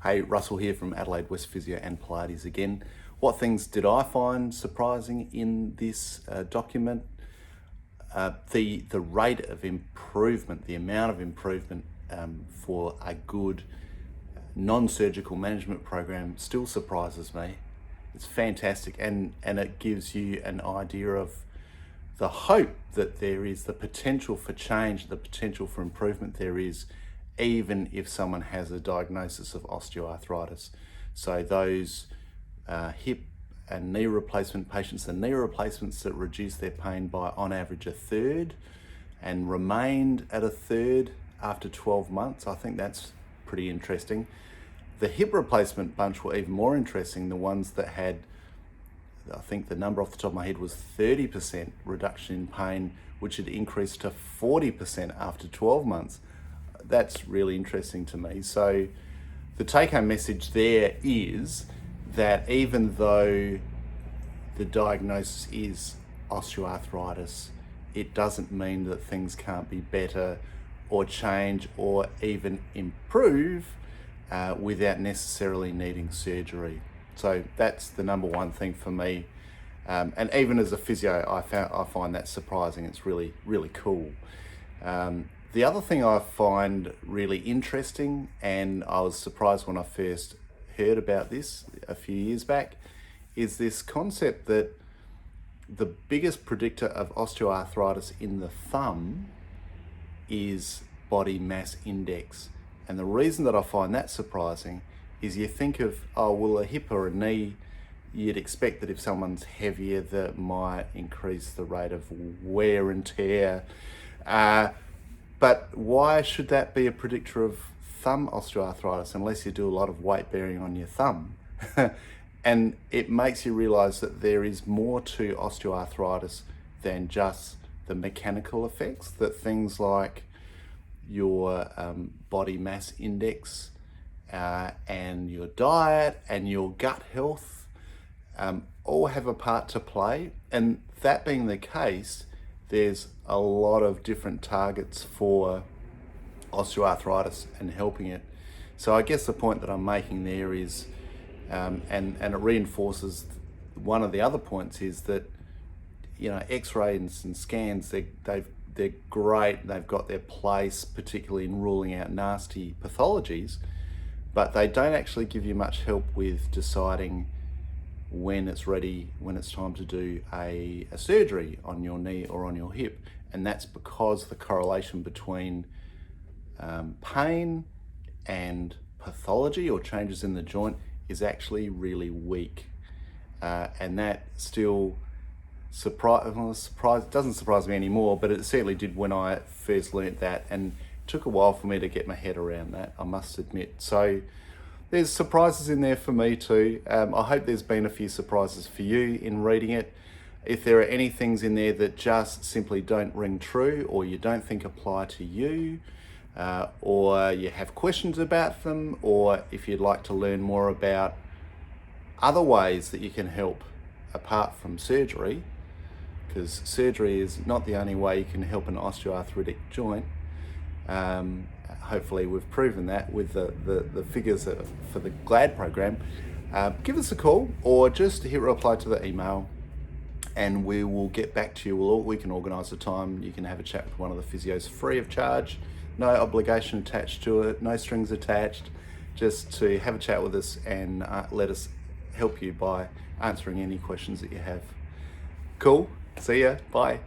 Hey, Russell here from Adelaide, West Physio and Pilates again. What things did I find surprising in this document? The rate of improvement, the amount of improvement for a good non-surgical management program still surprises me. It's fantastic, and it gives you an idea of the hope that there is, the potential for change, the potential for improvement there is, even if someone has a diagnosis of osteoarthritis. So those hip and knee replacement patients, the knee replacements that reduce their pain by on average a third and remained at a third after 12 months, I think that's pretty interesting. The hip replacement bunch were even more interesting, the ones that had, I think the number off the top of my head was 30% reduction in pain, which had increased to 40% after 12 months. That's really interesting to me. So the take-home message there is that even though the diagnosis is osteoarthritis, it doesn't mean that things can't be better or change or even improve without necessarily needing surgery. So that's the number one thing for me. And even as a physio, I find that surprising. It's really, really cool. The other thing I find really interesting, and I was surprised when I first heard about this a few years back, is this concept that the biggest predictor of osteoarthritis in the thumb is body mass index. And the reason that I find that surprising is you think of, oh, well, a hip or a knee, you'd expect that if someone's heavier, that might increase the rate of wear and tear. But why should that be a predictor of thumb osteoarthritis unless you do a lot of weight bearing on your thumb? And it makes you realize that there is more to osteoarthritis than just the mechanical effects, that things like your body mass index and your diet and your gut health all have a part to play. And that being the case, there's a lot of different targets for osteoarthritis and helping it. So I guess the point that I'm making there is, and it reinforces one of the other points, is that, you know, X-rays and scans, they're great. They've got their place, particularly in ruling out nasty pathologies, but they don't actually give you much help with deciding when it's ready, when it's time to do a surgery on your knee or on your hip. And that's because the correlation between pain and pathology or changes in the joint is actually really weak. And that still doesn't surprise me anymore, but it certainly did when I first learnt that, and it took a while for me to get my head around that, I must admit. So there's surprises in there for me too. I hope there's been a few surprises for you in reading it. If there are any things in there that just simply don't ring true, or you don't think apply to you, or you have questions about them, or if you'd like to learn more about other ways that you can help apart from surgery, because surgery is not the only way you can help an osteoarthritic joint. Hopefully we've proven that with the figures for the GLAD program. Give us a call or just hit reply to the email and we will get back to you. We can organise a time. You can have a chat with one of the physios free of charge, no obligation attached to it, no strings attached, just to have a chat with us and let us help you by answering any questions that you have. Cool, see ya, bye.